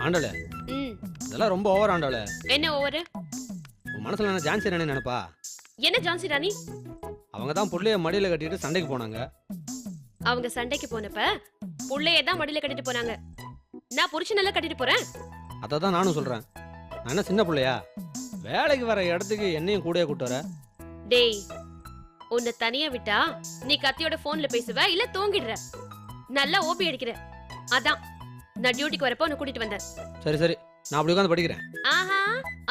ஆண்டோல ம் இதெல்லாம் ரொம்ப ஓவர் ஆண்டோல. என்ன ஓவரு? உன் மனசுல என்ன ஜான்சி ராணி நினைப்பா? என்ன ஜான்சி ராணி? அவங்க தான் புள்ளைய மடியில கட்டிட்டு சண்டைக்கு போனாங்க. அவங்க சண்டைக்கு போனப்ப புள்ளைய தான் மடியில கட்டிட்டு போனாங்க. நான் புருஷனெல்லாம் கட்டிட்டு போறேன். அதை தான் நானும் சொல்றேன். நான் என்ன சின்ன பிள்ளையா? வேலைக்கு வர இடத்துக்கு என்னையும் கூடயே கூட்டு வர. டேய், உன்னை தனியா விட்டா நீ கத்தியோட போன்ல பேசுவ இல்ல தூங்கிடுற. நல்லா ஓபி அடிக்கிற. அதான் நான் டியூட்டிக்கு வரப்ப உன்னை கூட்டிட்டு வந்தேன். சரி சரி, நான் அப்படி உட்காந்து படிக்கிறேன். ஆஹா,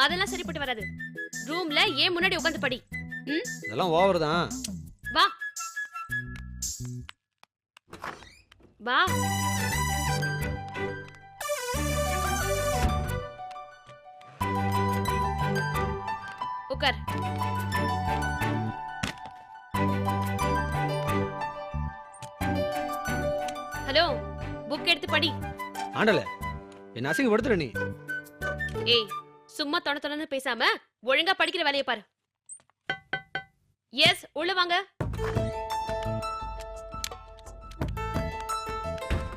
அதெல்லாம் சரிப்பட்டு வராது. ரூம்ல ஏன் முன்னாடி உட்காந்து படி. ம், இதெல்லாம் ஓவர் தான். வா வா. உட்கார். ஹலோ, புக் எடுத்து படி. ஆண்டல என்ன அசிங்கப்படுத்துற நீ? ஏய், சும்மா தொண தொணன்னு பேசாம ஒழுங்கா படிக்கிற வேலையை பாரு. எஸ், உள்ள வாங்க.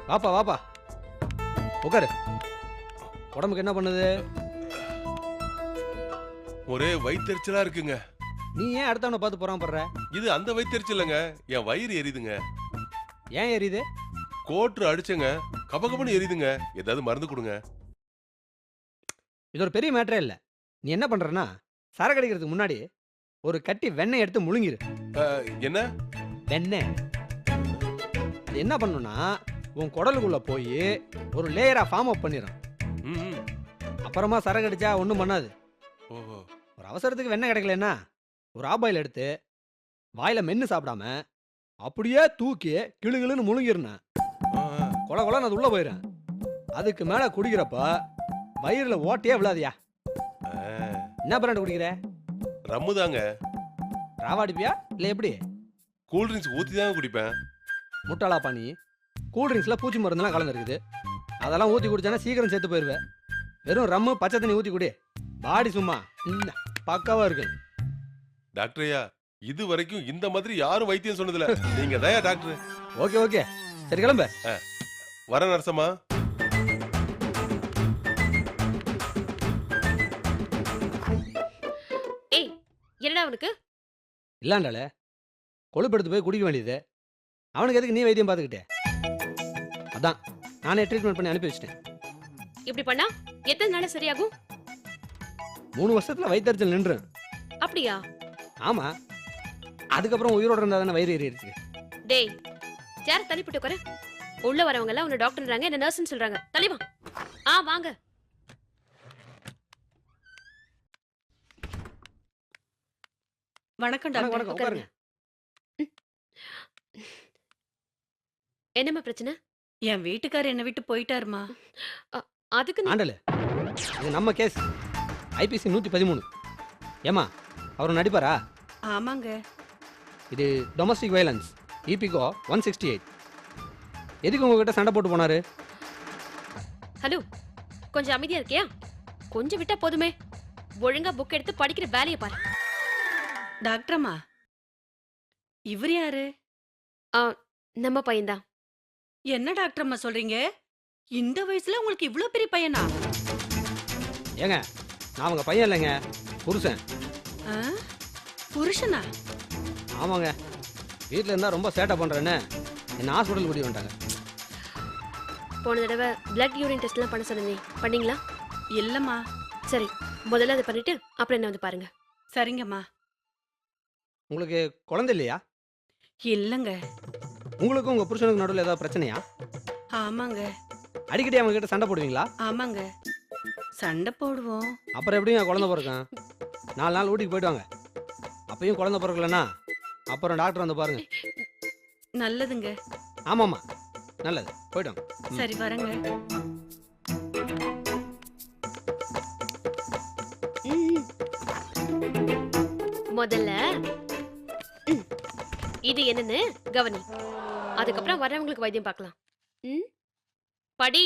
வாப்பா வாப்பா உட்காரு. உடம்புக்கு என்ன பண்ணுது? ஒரே வயித்தெரிச்சலா இருக்குங்க. நீ ஏன் அடுத்தவனை பார்த்து போறான் படுற? இது அந்த வயித்தெரிச்சலங்க, என் வயிறு எரியுதுங்க. ஏன் எரியுது? கோட்ரு அடிச்சங்க, கபகபன்னு எரியுதுங்க. ஏதாவது மருந்து கொடுங்க. இது ஒரு பெரிய மேட்டரே இல்ல. நீ என்ன பண்றன்னா, சரக்கு அடிக்கிறதுக்கு முன்னாடி ஒரு கட்டி வெண்ணெய் எடுத்து முழுங்கிரு. என்ன வெண்ணெய் அது என்ன பண்ணுனா உன் குடலுக்குள்ள போய் ஒரு லேயரா ஃபார்ம் அப் பண்ணிடும். ம், அப்புறமா சரக்கு அடிச்சா ஒன்றும் பண்ணாது. ஓஹோ. ஒரு அவசரத்துக்கு வெண்ணெய் கிடைக்கலன்னா ஒரு ஆபாயில் எடுத்து வாயில மென்னு சாப்பிடாம அப்படியே தூக்கி கிளுகிளுன்னு முழுங்கிருந்தேன். ஆ, ஆ. கொல கொலன்னு அது உள்ள போயிடும். அதுக்கு மேல குடிக்கிறப்ப வயிறுல ஓட்டையே விழாதியா. ஆ, என்ன பிராண்ட் குடிக்கிற? ரம்மு தாங்க. ராவா அடிப்பியா இல்ல எப்படி? கூல் ட்ரிங்க்ஸ் ஊத்தி தாங்க குடிப்பேன். முட்டாளா பாணி, கூல் ட்ரிங்க்ஸ்ல பூச்சி மருந்துலாம் கலந்துருக்குது. அதெல்லாம் ஊத்தி குடிச்சானா சீக்கிரம் செத்து போயிருவேன். வெறும் ரம்மு பச்சை தண்ணி ஊத்தி குடி. பாடி சும்மா பக்காவா இருக்கு. டாக்டரையா, இது வரைக்கும் இந்த மாதிரி யாரும் வைத்தியம் சொன்னதில்ல. நீங்க தான் டாக்டர். ஓகே ஓகே, சரி கிளம்பு. வர நரசம்மா. ஏய், என்னடா அவனுக்கு? இல்லாண்டால கொழுப்பெடுத்து போய் குடிக்க வேண்டியது. அவனுக்கு எதுக்கு நீ வைத்தியம் பார்த்துக்கிட்டே? அதான் நானே ட்ரீட்மெண்ட் பண்ணி அனுப்பி வச்சிட்டேன். இப்படி பண்ணா எத்தனை நாள் சரியாகும்? 3 வருஷத்துல வயித்தறிச்சல் நின்று. அப்படியா? ஆமா, அதுக்கப்புறம் உயிரோட இருந்தா தானே வயிறு ஏறிடுச்சு. டேய், சேர் தள்ளிப்பட்டு உட்காரு. உள்ள வரவங்க எல்லாம் உன்னை டாக்டர்ன்றாங்க, என்ன நர்ஸ்னு சொல்றாங்க. தள்ளி வா. ஆ, வாங்க. வணக்கம் வணக்கம், டாக்டர். வணக்கம், உட்காருங்க. என்னம்மா பிரச்சனை? என் வீட்டுக்காரர் என்னை விட்டு போயிட்டாருமா. அதுக்கு நீ- ஆண்டல இது நம்ம கேஸ் ஐபிசி 113. ஏமா அவர் நடிப்பாரா? ஆமாங்க. இது டொமஸ்டிக் வயலன்ஸ் இபிகோ 168. எதுக்கு உங்ககிட்ட சண்டை போட்டு போனாரு? ஹலோ, கொஞ்சம் அமைதியா இருக்கியா? கொஞ்சம் விட்டா போதுமே. ஒழுங்கா புக் எடுத்து படிக்கிற வேலையை பாரு. டாக்டரம்மா, இவர் யாரு? நம்ம பையன்தான். என்ன டாக்டரம்மா சொல்றீங்க? இந்த வயசுல உங்களுக்கு இவ்ளோ பெரிய பையனா? ஏங்க, நான் அவங்க பையன் இல்லைங்க, புருஷன். ஆ? புருஷனா? ஆமாங்க, வீட்டில் இருந்தால் ரொம்ப சேட்டை பண்ணுறேன்னு என்ன ஹாஸ்பிட்டல் கூட்டி வந்துட்டாங்க. போன தடவை பிளட் யூரின் டெஸ்ட்லாம் பண்ண சொன்னே, பண்ணீங்களா? இல்லம்மா. சரி, முதல்ல அதை பண்ணிட்டு அப்புறம் என்ன வந்து பாருங்க. சரிங்கம்மா. உங்களுக்கு குழந்தை இல்லையா? இல்லங்க. உங்களுக்கும் உங்கள் புருஷனுக்கு நடுவில் ஏதாவது பிரச்சனையா? ஆமாங்க. அடிக்கடி அவங்க கிட்ட சண்டை போடுவீங்களா? ஆமாங்க, சண்டை போடுவோம். அப்புறம் எப்படிங்க குழந்தை பிறக்கும்? 4 நாள் ஊட்டிக்கு போயிட்டு வாங்க. அப்பயும் குழந்தை பிறக்கலன்னா அப்புறம் டாக்டர் வந்து பாருங்க. நல்லதுங்க. ஆமாம்மா, நல்லது, போயிட்டோம். சரி, வரங்க. முதல்ல இது என்னன்னு கவனி. அதுக்கப்புறம் வரவங்களுக்கு வைத்தியம் பார்க்கலாம். ம், படி.